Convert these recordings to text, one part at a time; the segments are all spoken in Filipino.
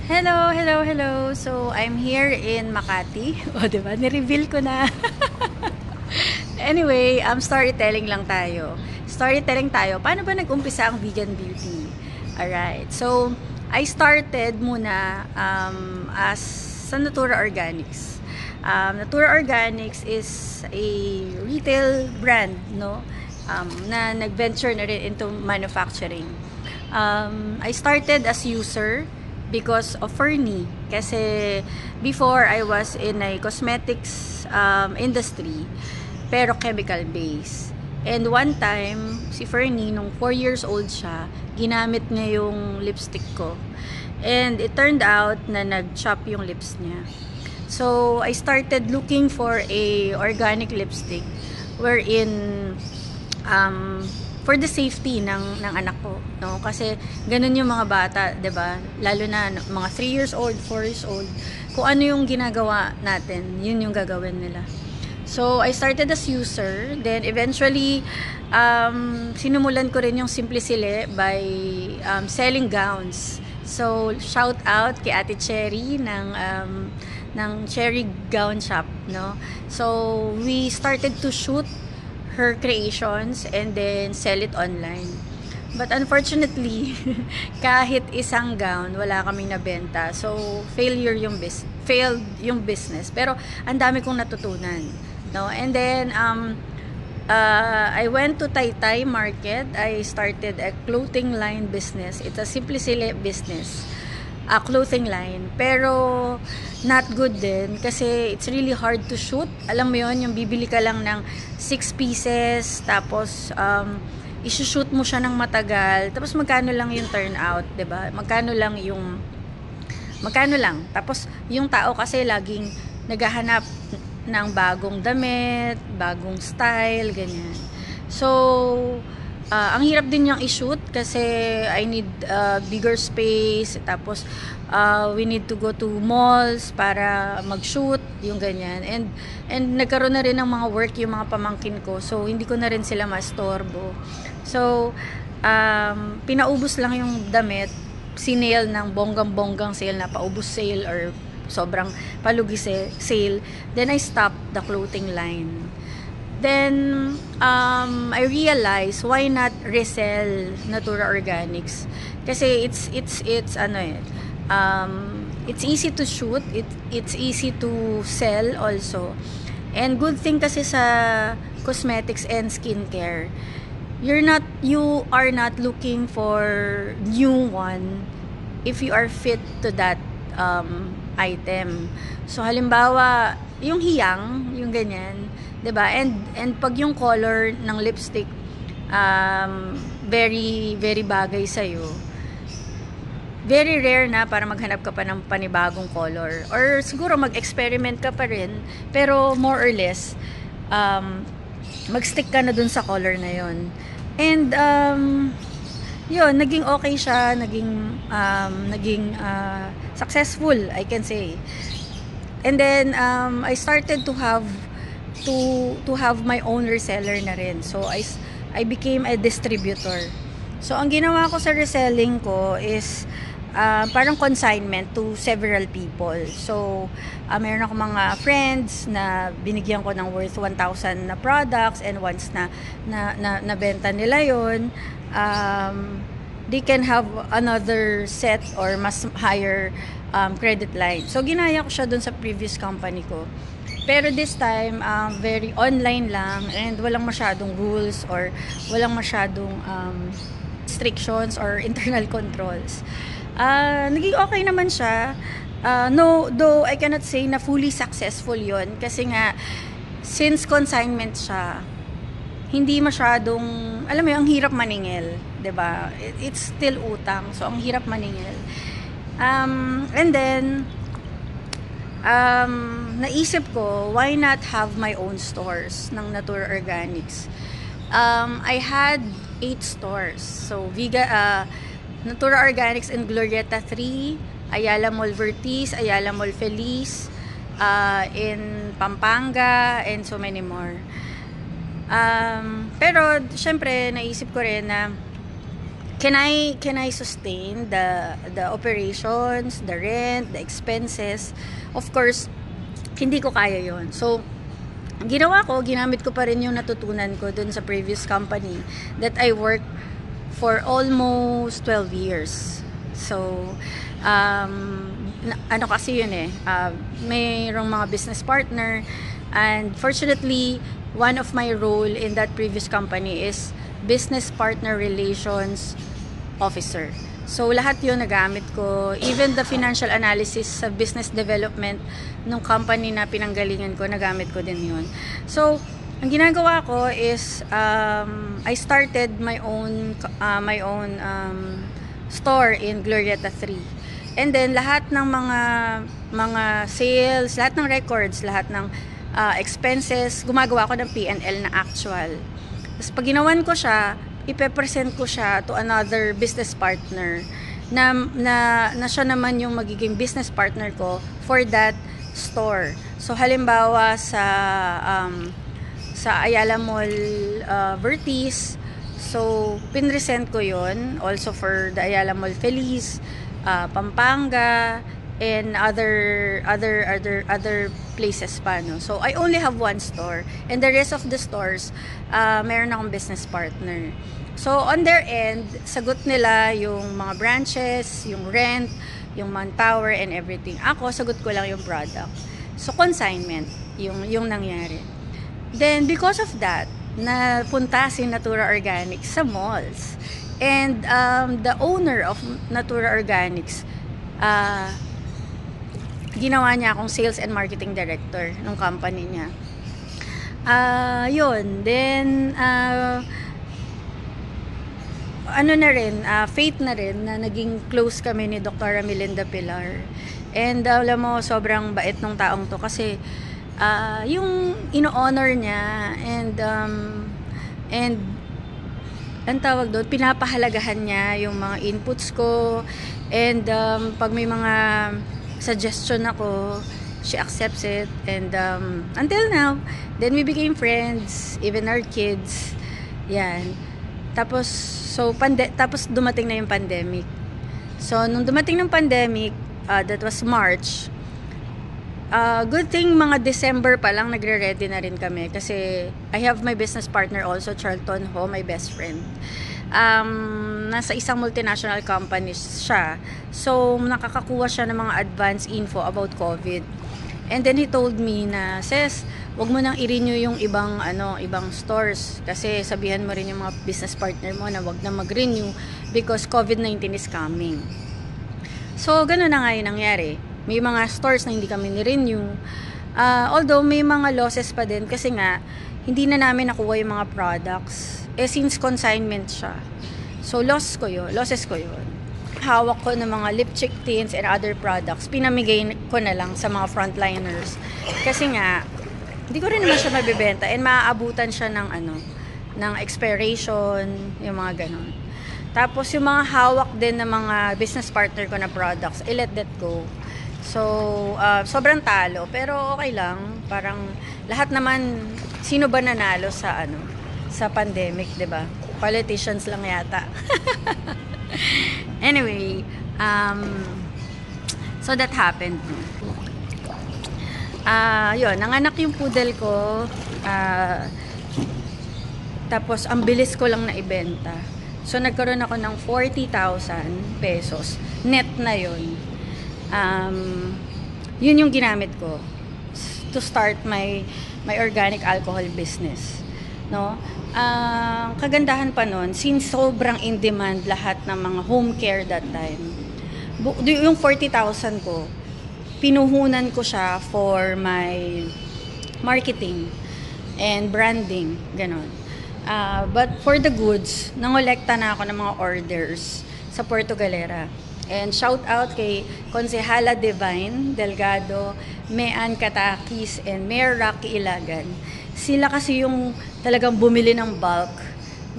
Hello, hello, hello. So, I'm here in Makati. O, diba? Ni-reveal ko na. Anyway, storytelling lang tayo. Storytelling tayo. Paano ba nag-umpisa ang vegan beauty? Alright. So, I started muna as sa Natura Organics. Natura Organics is a retail brand, no? Na nag-venture na rin into manufacturing. I started as user because of Fernie. Kasi before I was in a cosmetics industry, pero chemical base. And one time, si Fernie, nung 4 years old siya, ginamit niya yung lipstick ko. And it turned out na nag-chop yung lips niya. So, I started looking for a organic lipstick wherein for the safety ng anak ko, no? Kasi ganun yung mga bata, 'di ba? Lalo na mga 3 years old, 4 years old. Kung ano yung ginagawa natin, yun yung gagawin nila. So I started as user, then eventually sinumulan ko rin yung Simplicile by selling gowns. So shout out kay Ate Cherry ng Cherry Gown Shop, no? So we started to shoot her creations and then sell it online. But unfortunately, kahit isang gown, wala kaming nabenta. So, failed yung business. Pero, ang dami kong natutunan. No? And then, I went to Taytay Market. I started a clothing line business. It's a Simplicile business. A clothing line. Pero, not good din kasi it's really hard to shoot. Alam mo yon, yung bibili ka lang ng 6 pieces tapos isushoot mo siya ng matagal tapos magkano lang yung turnout, 'di ba? Magkano lang tapos yung tao kasi laging naghahanap ng bagong damit, bagong style, ganyan. So ang hirap din niyang i-shoot kasi I need bigger space, tapos we need to go to malls para mag-shoot, yung ganyan. And nagkaroon na rin ng mga work yung mga pamangkin ko, so hindi ko na rin sila mastorbo. So pinaubos lang yung damit, sinale ng bonggang-bonggang sale na paubos sale or sobrang palugi sale. Then I stopped the clothing line. Then I realized why not resell Natura Organics kasi it's ano it's easy to shoot, it's easy to sell also. And good thing kasi sa cosmetics and skincare, you are not looking for new one if you are fit to that item. So halimbawa, yung hiyang, yung ganyan, 'di ba? And pag yung color ng lipstick very very bagay sa iyo, very rare na para maghanap ka pa ng panibagong color, or siguro mag-experiment ka pa rin, pero more or less mag-stick ka na dun sa color na yon. And yun, naging okay siya, naging successful, I can say. And then I started to have my own reseller na rin. So I became a distributor. So ang ginawa ko sa reselling ko is parang consignment to several people. So meron ako mga friends na binigyan ko ng worth 1,000 na products, and once na nabenta nila yon, they can have another set or mas higher credit line. So ginaya ko siya dun sa previous company ko. Pero this time, very online lang, and walang masyadong rules or walang masyadong restrictions or internal controls. Naging okay naman siya. No, though I cannot say na fully successful yon kasi nga, since consignment siya, hindi masyadong, alam mo yung ang hirap maningil, 'di ba? It's still utang, so ang hirap maningil. And then naisip ko, why not have my own stores ng Natura Organics? I had 8 stores. So Natura Organics in Glorieta 3, Ayala Mall Vertis, Ayala Mall Feliz, in Pampanga, and so many more. Pero syempre naisip ko rin na can I sustain the operations, the rent, the expenses? Of course, hindi ko kaya yon. So, ang ginawa ko, ginamit ko pa rin yung natutunan ko dun sa previous company that I worked for almost 12 years. So, ano kasi yun mayroong mga business partner, and fortunately, one of my role in that previous company is business partner relations officer. So, lahat yun nagamit ko. Even the financial analysis sa business development ng company na pinanggalingan ko, nagamit ko din yun. So, ang ginagawa ko is, I started my own store in Glorieta 3. And then, lahat ng mga sales, lahat ng records, lahat ng expenses, gumagawa ko ng P&L na actual. Tapos, pag ginawan ko siya, ipe-present ko siya to another business partner na siya naman yung magiging business partner ko for that store. So halimbawa sa Ayala Mall Vertis, so pinresent ko yon also for the Ayala Mall Feliz, Pampanga, and other places pa, no? So I only have one store, and the rest of the stores meron akong business partner. So on their end, sagot nila yung mga branches, yung rent, yung manpower and everything. Ako, sagot ko lang yung product. So consignment yung nangyari. Then because of that, napunta si Natura Organics sa malls. And the owner of Natura Organics, ginawa niya akong sales and marketing director ng company niya. Yun. Then, fate na rin na naging close kami ni Dr. Melinda Pilar. And alam mo, sobrang bait ng taong to kasi yung ino-honor niya and ang tawag doon, pinapahalagahan niya yung mga inputs ko, and pag may mga suggestion ako, she accepts it, and until now, then we became friends, even our kids, yan. Tapos dumating na yung pandemic. So nung dumating ng pandemic, that was March, good thing mga December pa lang nagre-ready na rin kami kasi I have my business partner also, Charlton Ho, my best friend. Nasa isang multinational company siya. So nakakakuha siya ng mga advance info about COVID. And then he told me na, "Sis, wag mo nang i-renew yung ibang stores kasi sabihan mo rin yung mga business partner mo na wag na mag-renew because COVID-19 is coming." So gano'n na nga yung nangyari. May mga stores na hindi kami ni-renew. Although may mga losses pa din kasi nga hindi na namin nakuha yung mga products. Since consignment siya. So losses ko yun. Hawak ko ng mga lipstick tints and other products. Pinamigay ko na lang sa mga frontliners. Kasi nga, hindi ko rin naman siya mabibenta and maaabutan siya ng expiration, yung mga ganon. Tapos yung mga hawak din ng mga business partner ko na products, I let that go. So, sobrang talo. Pero okay lang. Parang lahat naman, sino ba nanalo sa pandemic, 'di ba? Politicians lang yata. Anyway, so that happened. Yun, nanganak yung poodle ko. Tapos, ang bilis ko lang na ibenta. So, nagkaroon ako ng 40,000 pesos. Net na yun. Yun yung ginamit ko to start my organic alcohol business, no? Kagandahan pa nun, since sobrang in demand lahat ng mga home care that time, yung 40,000 ko, pinuhunan ko siya for my marketing and branding, ganon. But for the goods, nangolekta na ako ng mga orders sa Puerto Galera. And shout out kay Konsehala Divine Delgado, Mean Katakis, and Mayor Rocky Ilagan. Sila kasi yung talagang bumili ng bulk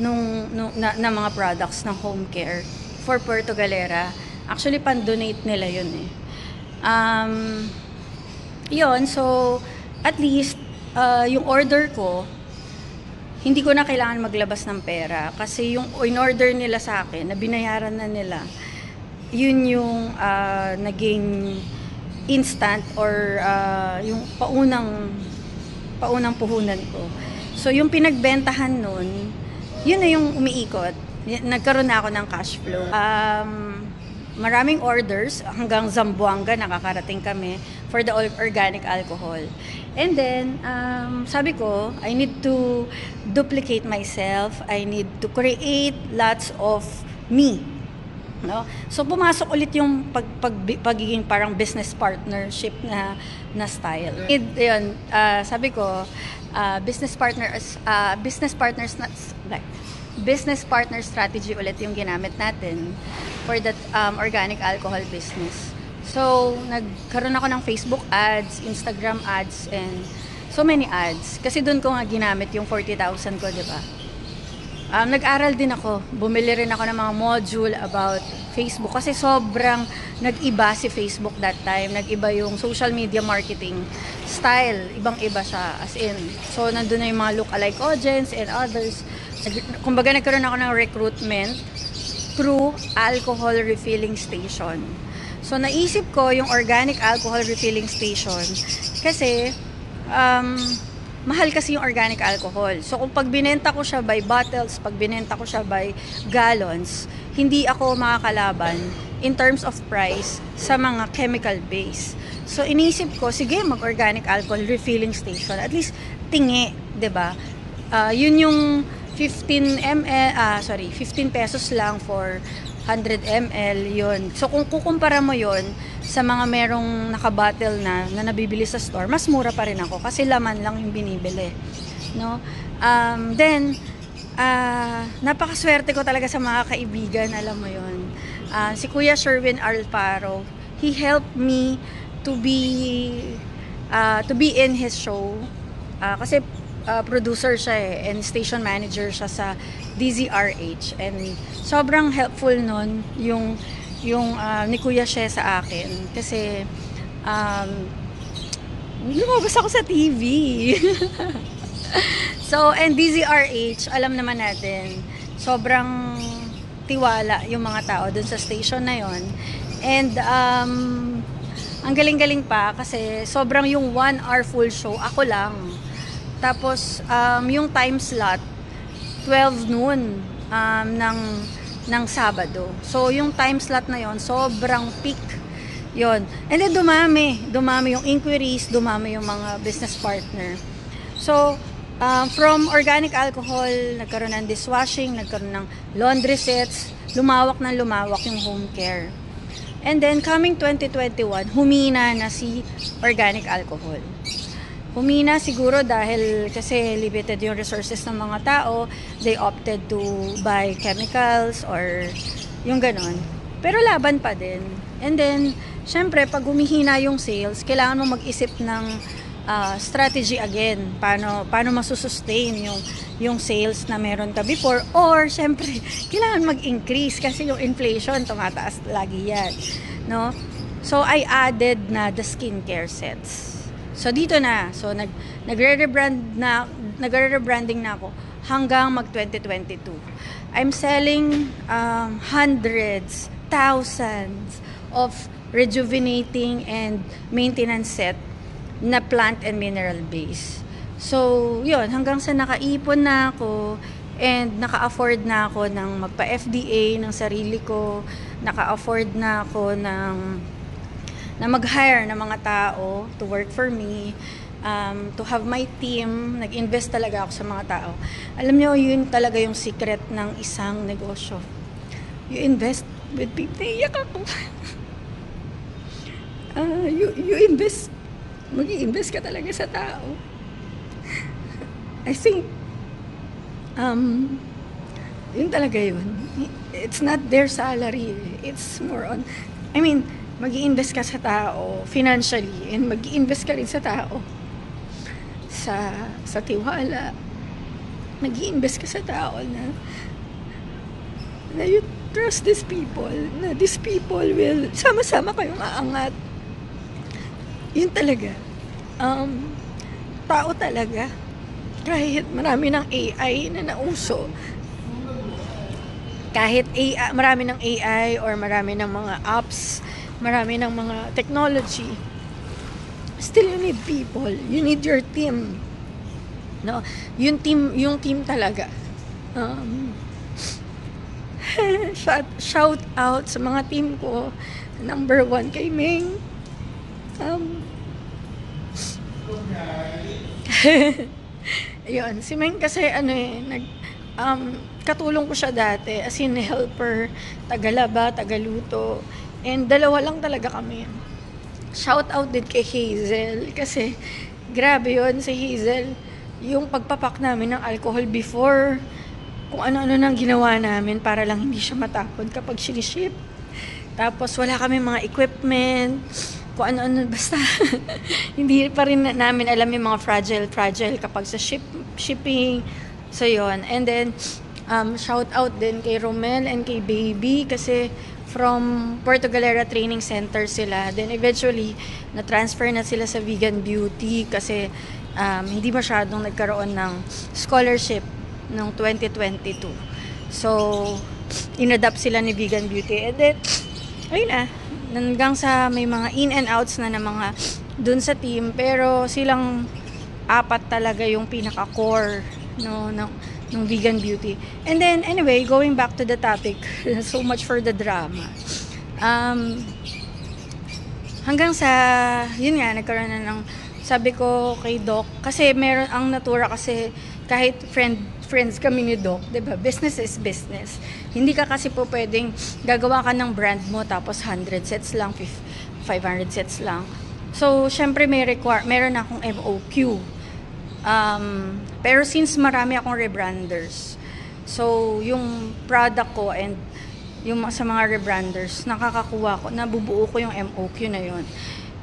na mga products ng home care for Puerto Galera. Actually, pan-donate nila yun Yun, so at least yung order ko, hindi ko na kailangan maglabas ng pera kasi yung in-order nila sa akin, na binayaran na nila, yun yung naging instant or yung paunang puhunan ko. So, yung pinagbentahan nun, yun na yung umiikot. Nagkaroon na ako ng cash flow. Maraming orders, hanggang Zamboanga nakakarating kami for the organic alcohol. And then, sabi ko, I need to duplicate myself. I need to create lots of me. No? So, pumasok ulit yung pagiging parang business partnership na style. Yun, sabi ko, business partner strategy ulit yung ginamit natin for that organic alcohol business. So, nagkaroon ako ng Facebook ads, Instagram ads, and so many ads. Kasi doon ko nga ginamit yung 40,000 ko, di ba? Nag-aral din ako. Bumili rin ako ng mga module about Facebook. Kasi sobrang nag-iba si Facebook that time. Nag-iba yung social media marketing style. Ibang-iba siya. As in, so nandun na yung mga look-alike audience and others. Kumbaga nagkaroon ako ng recruitment through alcohol refilling station. So naisip ko yung organic alcohol refilling station kasi mahal kasi yung organic alcohol. So kung pag binenta ko siya by bottles, pag binenta ko siya by gallons, hindi ako makakalaban in terms of price sa mga chemical base. So inisip ko, sige, mag-organic alcohol refilling station. At least tingi, 'di ba? Yun yung 15 pesos lang for 100 ml yun. So kung kukumpara mo yun sa mga merong nakabattle na nabibili sa store, mas mura pa rin ako kasi laman lang yung binibili, no? Then napakaswerte ko talaga sa mga kaibigan, alam mo yun. Si Kuya Sherwin Alfaro, he helped me to be in his show kasi producer siya and station manager siya sa DZRH, and sobrang helpful nun yung ni Kuya She sa akin kasi lumabas ako sa TV. So, and DZRH, alam naman natin, sobrang tiwala yung mga tao dun sa station na yon. And ang galing-galing pa kasi sobrang yung 1 hour full show, ako lang. Tapos, yung time slot, 12 noon ng Sabado. So, yung time slot na yon sobrang peak yon. And then, dumami yung inquiries, dumami yung mga business partner. So, from organic alcohol, nagkaroon ng dishwashing, nagkaroon ng laundry sets, lumawak yung home care. And then, coming 2021, humina na si organic alcohol. Humina siguro dahil kasi limited yung resources ng mga tao. They opted to buy chemicals or yung ganon. Pero laban pa din. And then, syempre, pag humihina yung sales, kailangan mo mag-isip ng strategy again. Paano masusustain yung sales na meron ka before. Or, syempre, kailangan mag-increase kasi yung inflation, tumataas lagi yan. No? So, I added na the skincare sets. So, dito na. So, nagre-rebranding na ako hanggang mag-2022. I'm selling hundreds, thousands of rejuvenating and maintenance set na plant and mineral base. So, yun. Hanggang sa nakaipon na ako and naka-afford na ako ng magpa-FDA ng sarili ko. Naka-afford na ako na mag-hire ng mga tao to work for me, to have my team. Nag-invest talaga ako sa mga tao. Alam nyo, yun talaga yung secret ng isang negosyo. You invest with people. Naiyak ako. You invest. Mag-i-invest ka talaga sa tao. I think, yun talaga yun. It's not their salary. It's more on, mag-i-invest ka sa tao financially, and mag-i-invest ka rin sa tao sa tiwala. Mag-i-invest ka sa tao na you trust these people, na these people will sama-sama kayong aangat. Yun talaga. Tao talaga. kahit marami ng AI na nauso, kahit AI, marami ng AI or marami ng mga apps, marami ng mga technology, still you need people, you need your team, no? Yung team talaga. Shout out sa mga team ko. Number 1 kay Ming. Yun, si Meng kasi katulong ko siya dati, as in helper, tagalaba, tagaluto, and dalawa lang talaga kami. Shout out din kay Hazel, kasi grabe yun, si Hazel, yung pagpapak namin ng alcohol before, kung ano-ano nang ginawa namin para lang hindi siya matapon kapag siniship. Tapos wala kami mga equipment, kung ano-ano, basta hindi pa rin namin alam yung mga fragile kapag sa shipping. So yun. And then shout out din kay Romel and kay Baby, kasi from Puerto Galera Training Center sila. Then eventually na-transfer na sila sa Vegan Beauty kasi hindi masyadong nagkaroon ng scholarship noong 2022. So inadapt sila ni Vegan Beauty. And then ayun na, hanggang sa may mga in and outs na mga dun sa team, pero silang 4 talaga yung pinaka-core ng Vegan Beauty. And then anyway, going back to the topic, so much for the drama. Hanggang sa yun nga, nagkaroon na ng, sabi ko kay Doc, kasi meron ang Natura, kasi kahit friends kami ni Doc, 'di ba? Business is business. Hindi ka kasi po pwedeng gagawa ka ng brand mo tapos 100 sets lang, 500 sets lang. So, syempre meron akong MOQ. Pero since marami akong rebranders, so yung product ko and yung sa mga rebranders, nakakakuha ko, nabubuo ko yung MOQ na yon.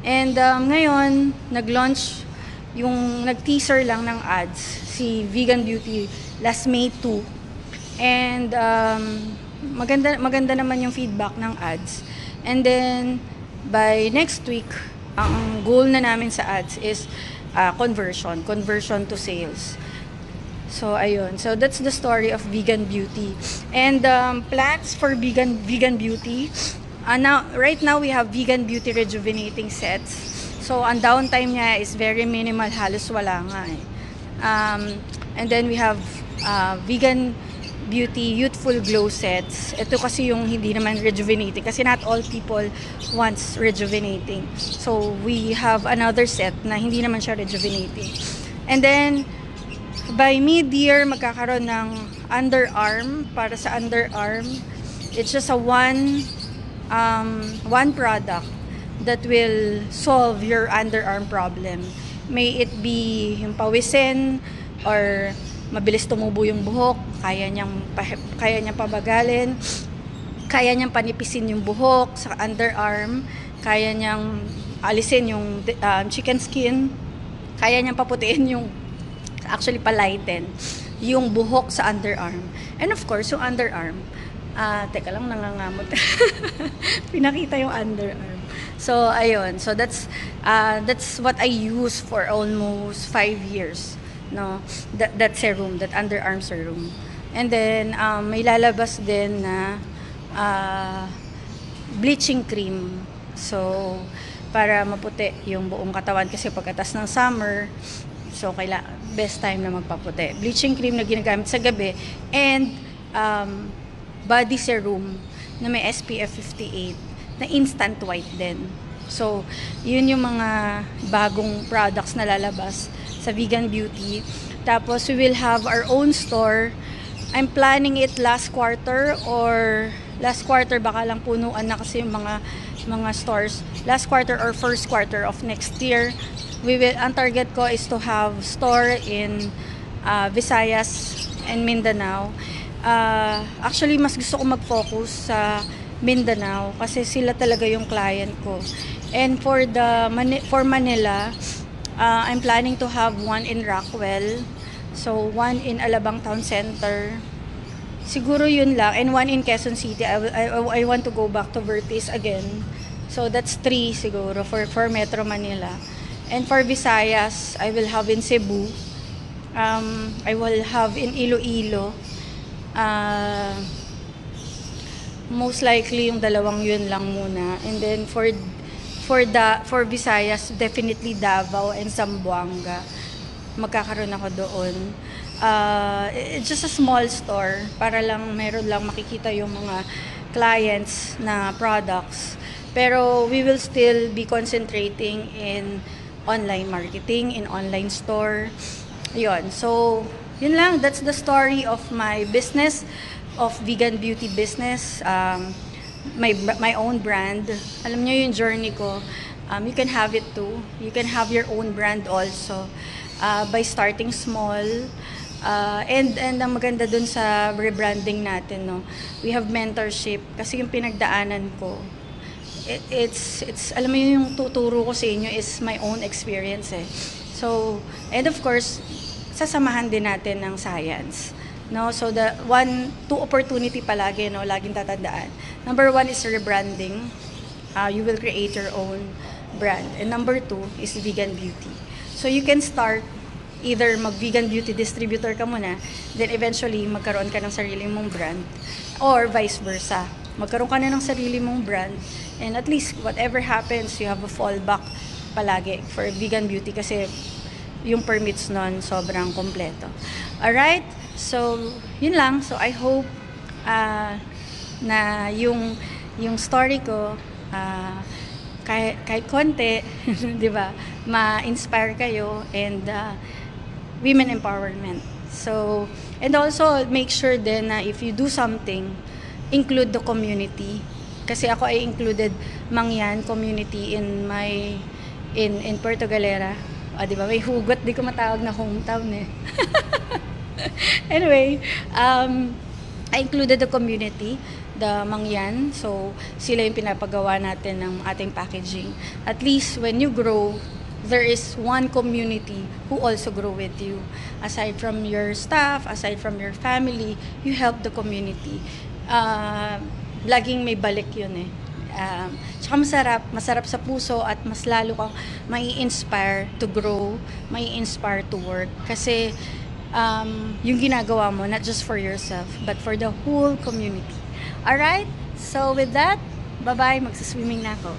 And ngayon, nag-launch nag-teaser lang ng ads si Vegan Beauty last May 2. And maganda naman yung feedback ng ads. And then by next week, ang goal na namin sa ads is conversion to sales. So ayun. So that's the story of Vegan Beauty. And plans for Vegan Beauty. Right now we have Vegan Beauty rejuvenating sets. So ang downtime niya is very minimal, halos wala nga eh. And then we have Vegan Beauty Youthful Glow sets. Ito kasi yung hindi naman rejuvenating, kasi not all people wants rejuvenating. So we have another set na hindi naman siya rejuvenating. And then by mid-year magkakaroon ng underarm. Para sa underarm, it's just a one product that will solve your underarm problem. May it be yung pawisin or mabilis tumubo yung buhok, kaya niyang pabagalin, kaya niyang panipisin yung buhok sa underarm, kaya niyang alisin yung chicken skin, kaya niyang paputiin palighten yung buhok sa underarm. And of course, yung underarm, teka lang, nangangamot. Pinakita yung underarm. So, ayun. So, that's what I use for almost 5 years. No? That serum, that underarm serum. And then, may lalabas din na bleaching cream. So, para maputi yung buong katawan. Kasi pagkatas ng summer, so, best time na magpaputi. Bleaching cream na ginagamit sa gabi. And, body serum na may SPF 58 na instant white din. So, yun yung mga bagong products na lalabas sa Vegan Beauty. Tapos, we will have our own store. I'm planning it last quarter baka lang punuan na kasi yung mga stores. Last quarter or first quarter of next year. Ang target ko is to have store in Visayas and Mindanao. Actually, mas gusto ko mag-focus sa Mindanao kasi sila talaga yung client ko. And for Manila, I'm planning to have one in Rockwell, so one in Alabang Town Center. Siguro yun lang, and one in Quezon City. I want to go back to Vertis again. So that's 3 siguro for Metro Manila. And for Visayas, I will have in Cebu. I will have in Iloilo. Most likely yung dalawang yun lang muna. And then for Visayas, definitely Davao and Zamboanga. Magkakaroon ako doon. It's just a small store para lang meron lang makikita yung mga clients na products. Pero we will still be concentrating in online marketing, in online store. Yun. So, yun lang. That's the story of my business, of vegan beauty business. My own brand. Alam nyo yung journey ko. You can have it too. You can have your own brand also. By starting small. And ang maganda dun sa rebranding natin, no, we have mentorship. Kasi yung pinagdaanan ko, it's alam mo yung tuturo ko sa inyo is my own experience eh. So, and of course, sasamahan din natin ng science. No, so two opportunity palagi, no, laging tatandaan. Number 1 is rebranding. You will create your own brand. And number 2 is vegan beauty. So you can start either mag-vegan beauty distributor ka muna, then eventually magkaroon ka ng sarili mong brand, or vice versa. Magkaroon ka na ng sarili mong brand, and at least whatever happens, you have a fallback palagi for vegan beauty kasi yung permits nun sobrang kompleto. Alright? So, yun lang. So, I hope na yung story ko kahit konti, di ba, ma-inspire kayo and women empowerment. So, and also make sure din na if you do something, include the community. Kasi ako ay included Mangyan community in Puerto Galera. Di ba? May hugot, di ko matawag na hometown eh. Anyway, I included the community, the Mangyan. So, sila yung pinapagawa natin ng ating packaging. At least, when you grow, there is one community who also grow with you. Aside from your staff, aside from your family, you help the community. Laging may balik yun eh. Tsaka masarap sa puso at mas lalo kang mai-inspire to grow, mai-inspire to work. Kasi yung ginagawa mo, not just for yourself, but for the whole community. Alright? So with that, bye-bye. Magsaswimming na ako.